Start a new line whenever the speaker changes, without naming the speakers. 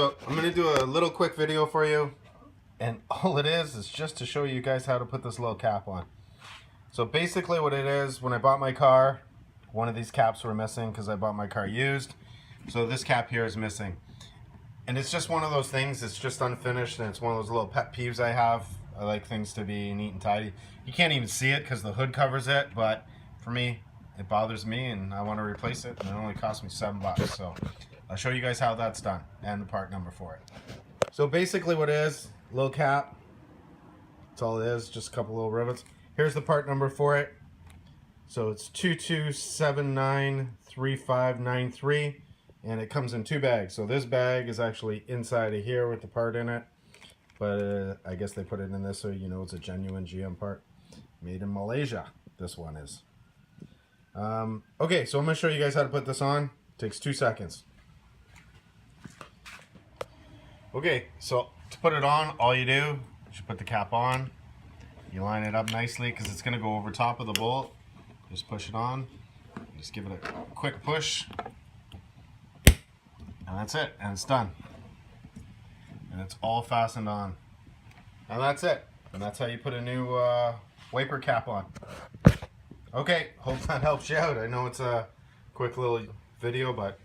So I'm going to do a little quick video for you, and all it is just to show you guys how to put this little cap on. So basically what it is, when I bought my car, one of these caps were missing because I bought my car used. So this cap here is missing. And it's just one of those things, it's just unfinished, and it's one of those little pet peeves I have. I like things to be neat and tidy. You can't even see it because the hood covers it, but for me, it bothers me and I want to replace it, and it only cost me $7. So I'll show you guys how that's done and the part number for it. So basically what it is, little cap, that's all it is, just a couple little rivets. Here's the part number for it. So it's 22793593, and it comes in 2 bags. So this bag is actually inside of here with the part in it, but I guess they put it in this so you know it's a genuine GM part, made in Malaysia. This one is. Okay, so I'm going to show you guys how to put this on. It takes 2 seconds. Okay, so to put it on, all you do is you put the cap on. You line it up nicely because it's going to go over top of the bolt. Just push it on. Just give it a quick push. And that's it. And it's done. And it's all fastened on. And that's it. And that's how you put a new wiper cap on. Okay, hope that helps you out. I know it's a quick little video, but